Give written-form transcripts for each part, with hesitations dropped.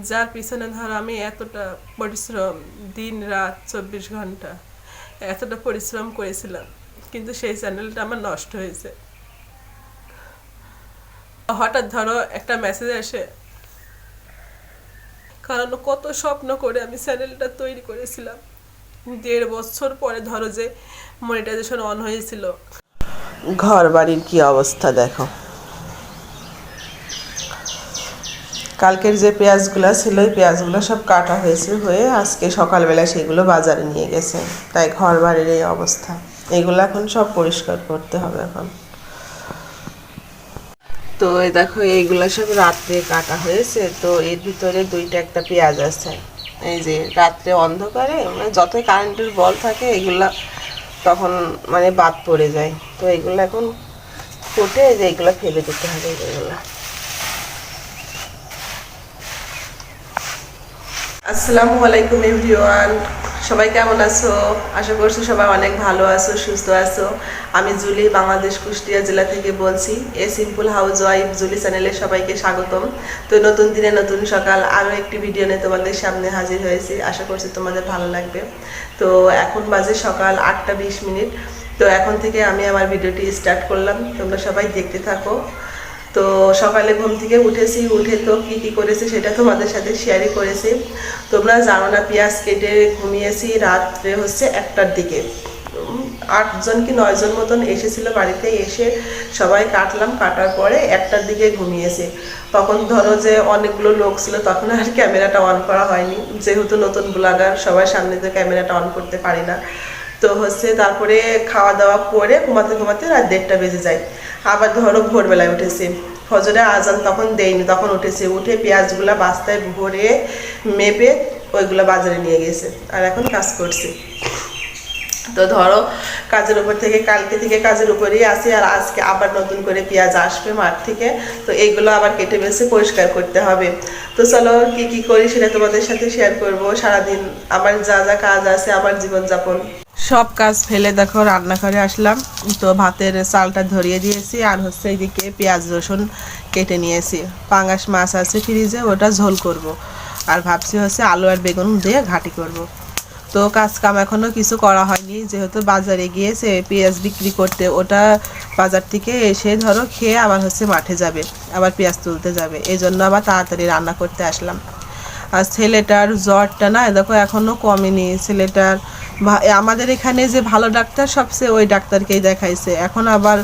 যার পিছনে ধর আমি এতটা পরিশ্রম, দিন রাত 24 ঘন্টা এতটা পরিশ্রম করেছিলাম, কিন্তু সেই চ্যানেলটা আমার নষ্ট হয়েছে। হঠাৎ ধরো একটা মেসেজ আসে, কারণ কত স্বপ্ন করে আমি চ্যানেলটা তৈরি করেছিলাম। 1.5 বছর পরে ধরো যে মনিটাইজেশন অন হয়েছিল। ঘর বাড়ির কি অবস্থা দেখো। কালকের যে পেঁয়াজগুলো ছিল ওই পেঁয়াজগুলো সব কাটা হয়েছে, হয়ে আজকে সকালবেলা সেগুলো বাজারে নিয়ে গেছে, তাই ঘর বাড়ির এই অবস্থা। এগুলো এখন সব পরিষ্কার করতে হবে এখন। তো এই দেখো এইগুলো সব রাত্রে কাটা হয়েছে, তো এর ভিতরে দুইটা একটা পেঁয়াজ আছে। এই যে রাত্রে অন্ধকারে মানে যতই কারেন্টের বল থাকে এগুলা তখন মানে বাদ পড়ে যায়, তো এগুলো এখন ফুটে যে এগুলো ফেলে দিতে হবে। এগুলো আসসালামু আলাইকুম এভরিওয়ান, সবাই কেমন আছো? আশা করছি সবাই অনেক ভালো আছো, সুস্থ আছো। আমি জুলি, বাংলাদেশ কুষ্টিয়া জেলা থেকে বলছি। A simple house wife Juli চ্যানেলে সবাইকে স্বাগতম। তো নতুন দিনে নতুন সকাল আরও একটি ভিডিও নিয়ে তোমাদের সামনে হাজির হয়েছি, আশা করছি তোমাদের ভালো লাগবে। তো এখন বাজে সকাল 8টা 20 মিনিট। তো এখন থেকে আমি আমার ভিডিওটি স্টার্ট করলাম, তোমরা সবাই দেখতে থাকো। তো সকালে ঘুম থেকে উঠেছি, উঠে তো কী করেছি সেটা তোমাদের সাথে শেয়ারই করেছি। তোমরা জানো না, পেঁয়াজ কেটে ঘুমিয়েছি রাত্রে হচ্ছে 1টার দিকে। 8জন কি 9জন মতন এসেছিলো বাড়িতে, এসে সবাই কাটলাম, কাটার পরে 1টার দিকে ঘুমিয়েছি। তখন ধরো যে অনেকগুলো লোক ছিল, তখন আর ক্যামেরাটা অন করা হয়নি, যেহেতু নতুন ব্লগার সবার সামনে তো ক্যামেরাটা অন করতে পারি না। তো হচ্ছে তারপরে খাওয়া দাওয়া করে ঘুমাতে ঘুমাতে রাত 1টা বেজে যায়। আবার ধরো ভোরবেলায় উঠেছি, ফজরে আজান তখন দেয়নি, তখন উঠেছি, উঠে পেঁয়াজগুলা বাস্তায় ভরে মেপে ওইগুলো বাজারে নিয়ে গেছে, আর এখন কাজ করছি। তো ধরো কাজের উপর থেকে কালকে থেকে কাজের উপরেই আসি, আর আজকে আবার নতুন করে পেঁয়াজ আসবে মাঠ থেকে, তো এইগুলো আবার কেটে বেছে পরিষ্কার করতে হবে। তো চলো কি করি সেটা তোমাদের সাথে শেয়ার করব। সারাদিন আমার যা যা কাজ আছে, আমার জীবনযাপন সব কাজ ফেলে দেখো রান্নাঘরে আসলাম। তো ভাতের চালটা ধরিয়ে দিয়েছি, আর হচ্ছে এইদিকে পেঁয়াজ রসুন কেটে নিয়েছি। পাঙ্গাস মাছ আছে ফ্রিজে, ওটা ঝোল করব। আর ভাবছি হচ্ছে আলু আর বেগুন দিয়ে ঘাটি করব। তো কাজ কাম এখনও কিছু করা হয়নি, যেহেতু বাজারে গিয়েছে পেঁয়াজ বিক্রি করতে, ওটা বাজার থেকে এসে ধরো খেয়ে আবার হচ্ছে মাঠে যাবে, আবার পেঁয়াজ তুলতে যাবে, এই জন্য আবার তাড়াতাড়ি রান্না করতে আসলাম। আর ছেলেটার জ্বরটা না দেখো এখনও কমেনি। ছেলেটার আমাদের এখানে যে ভালো ডাক্তার সবচেয়ে ওই ডাক্তারকেই দেখাইছে, এখন আবার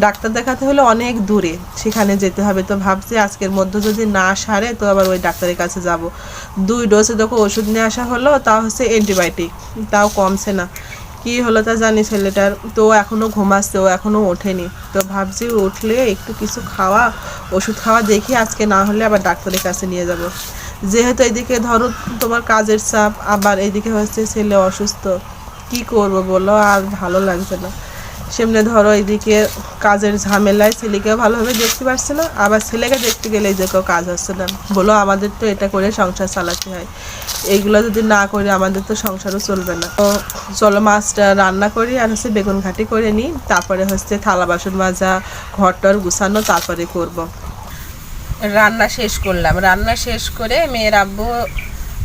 ডাক্তার দেখাতে হলে অনেক দূরে, সেখানে যেতে হবে। তো ভাবছি আজকের মধ্যে যদি না সারে তো আবার ওই ডাক্তারের কাছে যাব। 2 ডোজে দেখো ওষুধ নিয়ে আসা হলো, তাও হচ্ছে অ্যান্টিবায়োটিক, তাও কমছে না। কি হলো তা জানি ছেলেটার। তো এখনও ঘুমাচ্ছে, ও এখনও ওঠেনি। তো ভাবছি উঠলে একটু কিছু খাওয়া, ওষুধ খাওয়া দেখি, আজকে না হলে আবার ডাক্তারের কাছে নিয়ে যাব। যেহেতু এদিকে ধরো তোমার কাজের চাপ, আবার এদিকে হচ্ছে ছেলে অসুস্থ, কি করব বলো, আর ভালো লাগছে না। সেমনি ধরো এদিকে কাজের ঝামেলায় ছেলেকেও ভালোভাবে দেখতে পারছে না, আবার ছেলেকে দেখতে গেলে এই যে কেউ কাজ হচ্ছে না। বলো আমাদের তো এটা করে সংসার চালাতে হয়, এইগুলো যদি না করি আমাদের তো সংসারও চলবে না। তো চলো মাছটা রান্না করি, আর হচ্ছে বেগুন ঘাটি করে নিই, তারপরে হচ্ছে থালা বাসন মাজা, ঘরটর গুছানো তারপরে করব। রান্না শেষ করলাম, রান্না শেষ করে মেয়ের আব্বু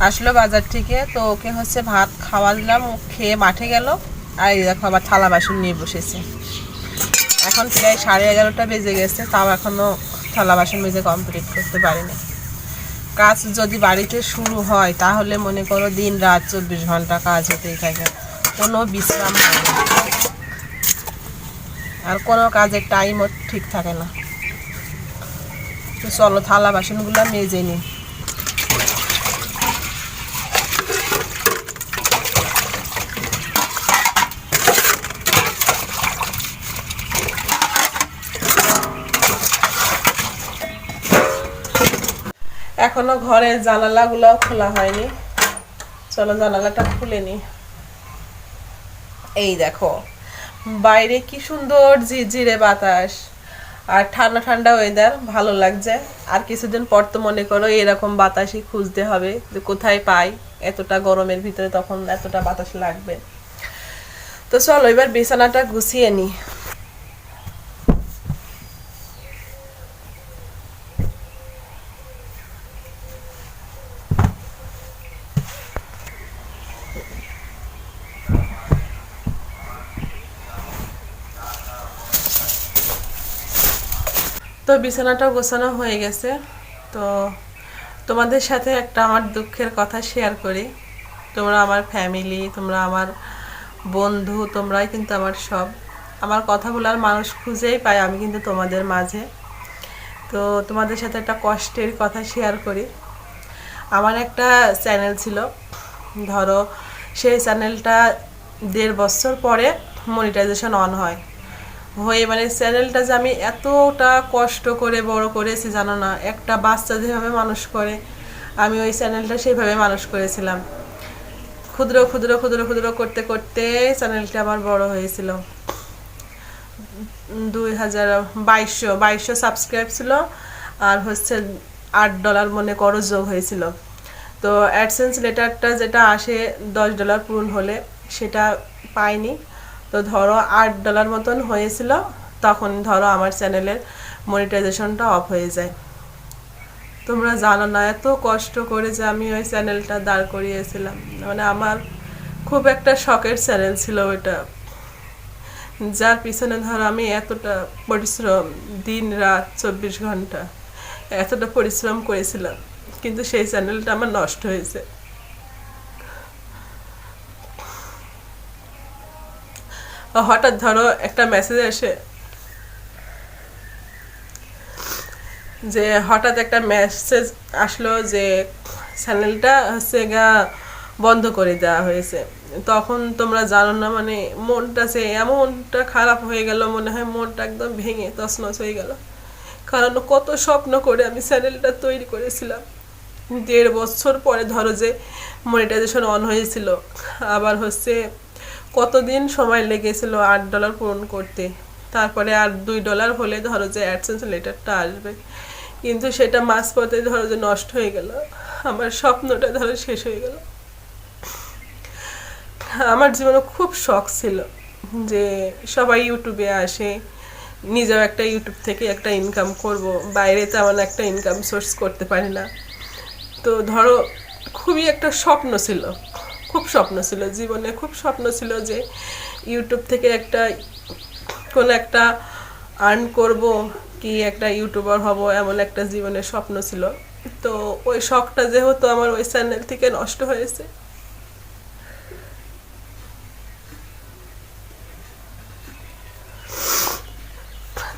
আসলো বাজার থেকে, তো ওকে হচ্ছে ভাত খাওয়ালাম, খেয়ে মাঠে গেল। আর এই দেখো আবার থালা বাসন নিয়ে বসেছে। এখন প্রায় 11:30 বেজে গেছে, তাও এখনও থালা বাসন মেজে কমপ্লিট করতে পারিনি। কাজ যদি বাড়িতে শুরু হয় তাহলে মনে করো দিন রাত 24 ঘন্টা কাজ হতেই থাকে, কোনো বিশ্রাম হয় না, আর কোনো কাজের টাইমও ঠিক থাকে না। তো চলো থালা বাসনগুলো মেজে নিই। এখনো ঘরের জানালাগুলো খোলা হয়নি, চলো জানালাটা খুলে নি। এই দেখো বাইরে কি সুন্দর ঝিরঝিরে বাতাস, আর ঠান্ডা ঠান্ডা ওয়েদার, ভালো লাগছে। আর কিছুদিন পর তো মনে করো এরকম বাতাসই খুঁজতে হবে, যে কোথায় পাই এতটা গরমের ভিতরে, তখন এতটা বাতাস লাগবে। তো চলো এবার বিছানাটা গুছিয়ে নি। বিছানাটা গোছানো হয়ে গেছে। তো তোমাদের সাথে একটা আমার দুঃখের কথা শেয়ার করি। তোমরা আমার ফ্যামিলি, তোমরা আমার বন্ধু, তোমরাই কিন্তু আমার সব। আমার কথা বলার মানুষ খুঁজেই পাই আমি কিন্তু তোমাদের মাঝে। তো তোমাদের সাথে একটা কষ্টের কথা শেয়ার করি। আমার একটা চ্যানেল ছিল, ধরো সেই চ্যানেলটা 1.5 বছর পরে মনিটাইজেশন অন হয়। হয়ে মানে চ্যানেলটা যে আমি এতটা কষ্ট করে বড় করেছি জানো না, একটা বাচ্চা যেভাবে মানুষ করে আমি ওই চ্যানেলটা সেভাবে মানুষ করেছিলাম। ক্ষুদ্র ক্ষুদ্র ক্ষুদ্র ক্ষুদ্র করতে করতে চ্যানেলটা আমার বড় হয়েছিল। 2200 সাবস্ক্রাইব ছিল, আর হচ্ছে $8 মনে করো যোগ হয়েছিল। তো অ্যাডসেন্স লেটারটা যেটা আসে $10 পূরণ হলে সেটা পাইনি। তো ধরো $8 মতন হয়েছিল, তখন ধরো আমার চ্যানেলের মনিটাইজেশনটা অফ হয়ে যায়। তোমরা জানো না এত কষ্ট করে যে আমি ওই চ্যানেলটা দাঁড় করিয়েছিলাম। মানে আমার খুব একটা শখের চ্যানেল ছিল ওইটা, যার পিছনে ধরো আমি এতটা পরিশ্রম, দিন রাত 24 ঘন্টা এতটা পরিশ্রম করেছিলাম, কিন্তু সেই চ্যানেলটা আমার নষ্ট হয়েছে। হঠাৎ ধরো একটা মেসেজ আসে, যে হঠাৎ একটা মেসেজ আসলো যে চ্যানেলটা হচ্ছে বন্ধ করে দেওয়া হয়েছে। তখন তোমরা জানো না, মানে মনটা যে এমনটা খারাপ হয়ে গেল, মনে হয় মনটা একদম ভেঙে তছনছ হয়ে গেল। কারণ কত স্বপ্ন করে আমি চ্যানেলটা তৈরি করেছিলাম। 1.5 বছর পরে ধরো যে মনিটাইজেশন অন হয়েছিল, আবার হচ্ছে কতদিন সময় লেগেছিল $8 পূরণ করতে, তারপরে আর $2 হলে ধরো যে অ্যাডসেন্স লেটারটা আসবে, কিন্তু সেটা মাঝপথে ধরো যে নষ্ট হয়ে গেল। আমার স্বপ্নটা ধরো শেষ হয়ে গেল। আমার জীবনে খুব শখ ছিল যে সবাই ইউটিউবে আসে, নিজেও একটা ইউটিউব থেকে একটা ইনকাম করব, বাইরে তেমন একটা ইনকাম সোর্স করতে পারি না। তো ধরো খুবই একটা স্বপ্ন ছিল, খুব স্বপ্ন ছিল জীবনে, খুব স্বপ্ন ছিল যে ইউটিউব থেকে একটা কোনো একটা আর্ন করব, কি একটা ইউটিউবার হব, এমন একটা জীবনের স্বপ্ন ছিল। তো ওই শখটা যেহেতু আমার ওই চ্যানেল থেকে নষ্ট হয়েছে,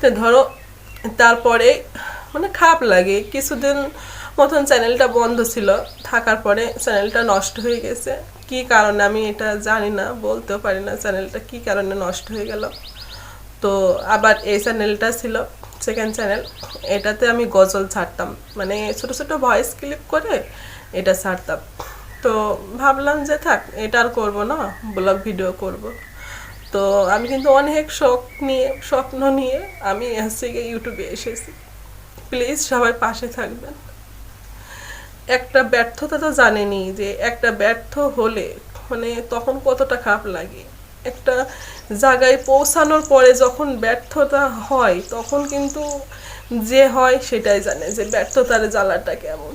তো ধরো তারপরে মানে খারাপ লাগে। কিছুদিন মতন চ্যানেলটা বন্ধ ছিল, থাকার পরে চ্যানেলটা নষ্ট হয়ে গেছে। কি কারণে আমি এটা জানি না, বলতেও পারি না চ্যানেলটা কি কারণে নষ্ট হয়ে গেল। তো আবার এই চ্যানেলটা ছিল সেকেন্ড চ্যানেল, এটাতে আমি গজল ছাড়তাম, মানে ছোট ছোট ভয়েস ক্লিপ করে এটা ছাড়তাম। তো ভাবলাম যে থাক, এটা আর করবো না, ব্লগ ভিডিও করব। তো আমি কিন্তু অনেক শখ নিয়ে, স্বপ্ন নিয়ে আমি হচ্ছে ইউটিউবে এসেছি। প্লিজ সবাই পাশে থাকবেন। একটা ব্যর্থতা তো জানেনি যে একটা ব্যর্থ হলে মানে তখন কতটা খারাপ লাগে। একটা জায়গায় পৌঁছানোর পরে যখন ব্যর্থতা হয়, তখন কিন্তু যে হয় সেটাই জানে যে ব্যর্থতার জ্বালাটা কেমন।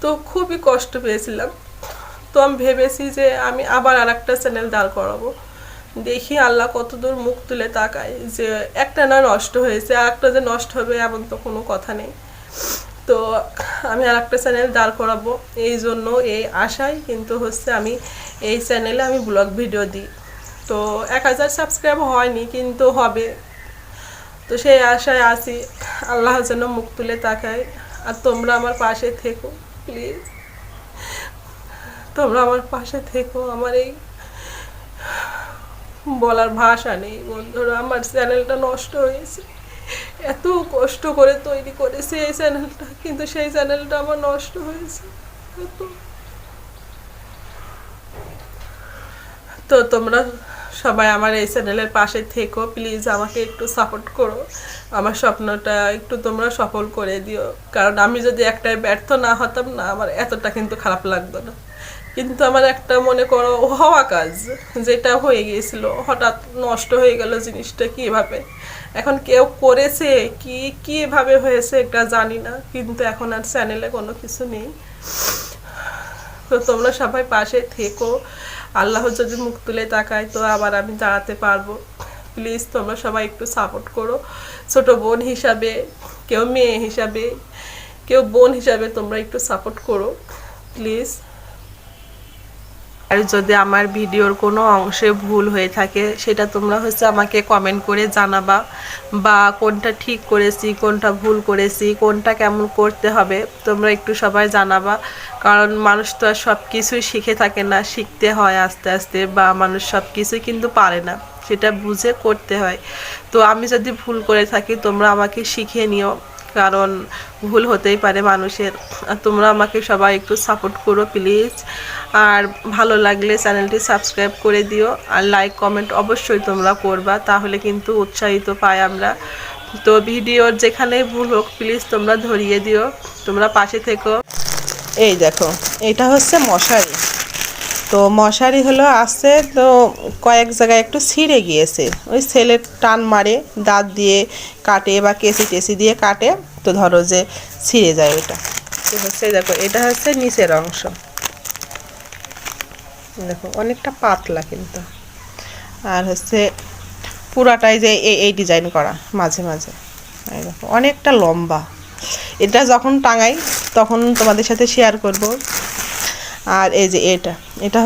তো খুবই কষ্ট পেয়েছিলাম। তো আমি ভেবেছি যে আমি আবার আর একটা চ্যানেল দাঁড় করাবো, দেখি আল্লাহ কতদূর মুখ তুলে তাকায়। যে একটা না নষ্ট হয়েছে, আর একটা যে নষ্ট হবে এমন তো কোনো কথা নেই। তো আমি আর একটা চ্যানেল দাঁড় করাবো, এই জন্য এই আশায় কিন্তু হচ্ছে আমি এই চ্যানেলে আমি ব্লগ ভিডিও দিই। তো 1000 সাবস্ক্রাইব হয়নি, কিন্তু হবে। তো সেই আশায় আছি, আল্লাহ যেন মুখ তুলে তাকায়। আর তোমরা আমার পাশে থেকো প্লিজ, তোমরা আমার পাশে থেকো। আমার এই বলার ভাষা নেই বন্ধুরা, আমার চ্যানেলটা নষ্ট হয়েছে। এত কষ্ট করে তৈরি করেছি এই চ্যানেলটা, কিন্তু সেই চ্যানেলটা আমার নষ্ট হয়েছে। তো তোমরা সবাই আমার এই চ্যানেলের পাশে থেকো প্লিজ, আমাকে একটু সাপোর্ট করো, আমার স্বপ্নটা একটু তোমরা সফল করে দিও। কারণ আমি যদি একটাই ব্যর্থ না হতাম না, আমার এতটা কিন্তু খারাপ লাগতো না। কিন্তু আমার একটা মনে করো হওয়া কাজ যেটা হয়ে গিয়েছিল, হঠাৎ নষ্ট হয়ে গেল জিনিসটা কিভাবে। এখন কেউ করেছে কি কিভাবে হয়েছে এটা জানি না, কিন্তু এখন আর চ্যানেলে কোনো কিছু নেই। তো তোমরা সবাই পাশে থেকো, আল্লাহ যদি মুখ তুলে তাকায় তো আবার আমি দাঁড়াতে পারবো। প্লিজ তোমরা সবাই একটু সাপোর্ট করো, ছোট বোন হিসাবে, কেউ মেয়ে হিসাবে, কেউ বোন হিসাবে তোমরা একটু সাপোর্ট করো প্লিজ। আর যদি আমার ভিডিওর কোনো অংশে ভুল হয়ে থাকে সেটা তোমরা আমাকে কমেন্ট করে জানাবা, বা কোনটা ঠিক করেছি, কোনটা ভুল করেছি, কোনটা কেমন করতে হবে তোমরা একটু সবাই জানাবা। কারণ মানুষ তো আর সব কিছুই শিখে থাকে না, শিখতে হয় আস্তে আস্তে, বা মানুষ সব কিছুই কিন্তু পারে না, সেটা বুঝে করতে হয়। তো আমি যদি ভুল করে থাকি তোমরা আমাকে শিখিয়ে নিও, কারণ ভুল হতেই পারে মানুষের। তোমরা আমাকে সবাই একটু সাপোর্ট করো প্লিজ। আর ভালো লাগলে চ্যানেলটি সাবস্ক্রাইব করে দিও, আর লাইক কমেন্ট অবশ্যই তোমরা করবা, তাহলে কিন্তু উৎসাহিত পাই আমরা। তো ভিডিওর যেখানে ভুল হোক প্লিজ তোমরা ধরিয়ে দিও, তোমরা পাশে থেকো। এই দেখো, এটা মশারি। তো মশারি আসছে, তো কয়েক জায়গায় একটু ছিঁড়ে গিয়েছে, ওই ছেলে টান মারে, দাঁত দিয়ে কাটে বা কেসি টেসি দিয়ে কাটে, তো ধরো যে ছিঁড়ে যায় ওটা। তো দেখো, এটা নিচের অংশ, দেখো অনেকটা পাতলা কিন্তু, আর পুরাটাই যে এই ডিজাইন করা মাঝে মাঝে, এই দেখো অনেকটা লম্বা। এটা যখন টাঙাই তখন তোমাদের সাথে শেয়ার করব। আর এই যে এটা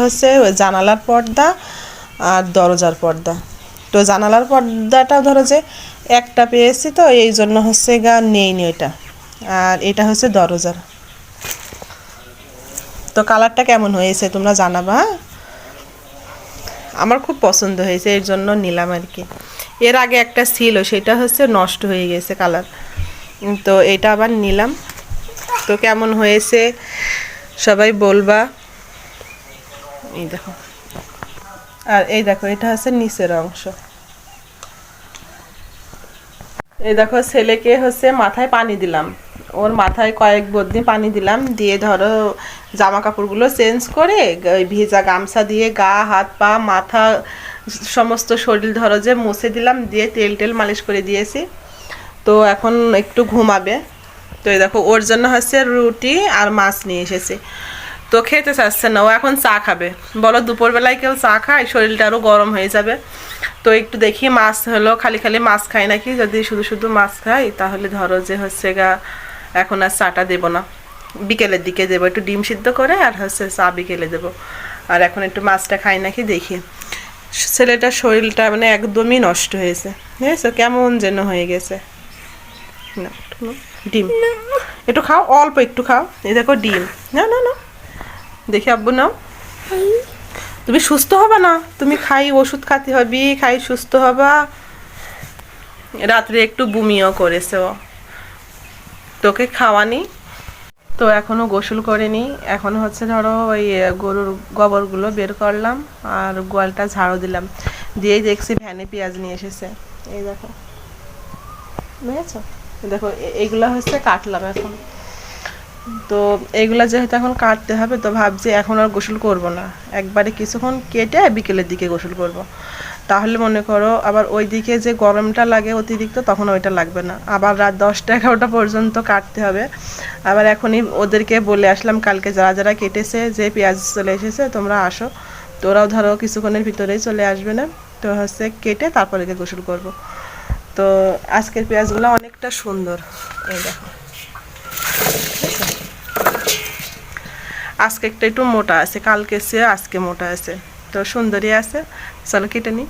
ওই জানালার পর্দা আর দরজার পর্দা। তো জানালার পর্দাটা ধরো যে একটা পেয়েছি, তো এই জন্য নেইনি ওইটা। আর এটা দরজার। তো কালারটা কেমন হয়েছে তোমরা জানাবা। আমার খুব পছন্দ হয়েছে, এর জন্য নিলাম আর কি। এর আগে একটা ছিল, সেটা নষ্ট হয়ে গেছে কালার, তো এটা আবার নিলাম। তো কেমন হয়েছে সবাই বলবা। এই দেখো, আর এই দেখো এটা নিচের অংশ। এই দেখো, ছেলেকে মাথায় পানি দিলাম, ওর মাথায় কয়েক বদ্নি পানি দিলাম, দিয়ে ধরো জামা কাপড়গুলো চেঞ্জ করে ভিজা গামছা দিয়ে গা হাত পা মাথা সমস্ত শরীর ধরো যে মুছে দিলাম, দিয়ে তেল টেল মালিশ করে দিয়েছি। তো এখন একটু ঘুমাবে। তো এই দেখো, ওর জন্য রুটি আর মাছ নিয়ে এসেছে। তো খেতে চাচ্ছে না, ও এখন চা খাবে। বলো দুপুরবেলায় কেউ চা খায়, শরীরটা আরও গরম হয়ে যাবে। তো একটু দেখি মাছ খালি খালি মাছ খাই নাকি, যদি শুধু শুধু মাছ খাই তাহলে ধরো যে এখন আর চাটা দেবো না, বিকেলের দিকে দেবো, একটু ডিম সিদ্ধ করে, আর চা বিকেলে দেবো। আর এখন একটু মাছটা খাই নাকি দেখি। ছেলেটার শরীরটা মানে একদমই নষ্ট হয়েছে, বুঝেছো, কেমন যেন হয়ে গেছে। না ডিম একটু খাও, অল্প একটু খাও। এই দেখো ডিম, না না না দেখি আব্বু নাও। তুমি সুস্থ হবে না, তুমি খাই ওষুধ খাতে হবি, খাই সুস্থ হবা। রাত্রে একটু বমিও করেছে ও, তোকে খাওয়ানি। তো এখনো গোসল করেনি, এখন ধরো ওই গরুর গোবরগুলো বের করলাম আর গোয়ালটা ঝাড়ু দিলাম, দিয়েই দেখছি ভ্যানে পেঁয়াজ নিয়ে এসেছে। এই দেখো, বুঝেছো, দেখো এইগুলা কাটলাম এখন। তো এইগুলা যেহেতু এখন কাটতে হবে, তো ভাবছি এখন আর গোসল করব না, একবারে কিছুক্ষণ কেটে বিকেলের দিকে গোসল করব। তাহলে মনে করো আবার ওই দিকে যে গরমটা লাগে অতিরিক্ত, তখন ওইটা লাগবে না। আবার রাত 10টা-11টা পর্যন্ত কাটতে হবে। আবার এখনই ওদেরকে বলে আসলাম, কালকে যারা যারা কেটেছে যে পেঁয়াজ চলে এসেছে তোমরা আসো। তো ওরাও ধরো কিছুক্ষণের ভিতরেই চলে আসবে না। তো কেটে তারপরে গোসল করব। তো আজকের পেঁয়াজগুলো অনেকটা সুন্দর, এই দেখো। আজকে একটু মোটা আছে, কালকে চেয়ে আজকে মোটা আছে, তো সুন্দরই আছে। চলো কেটে নিই।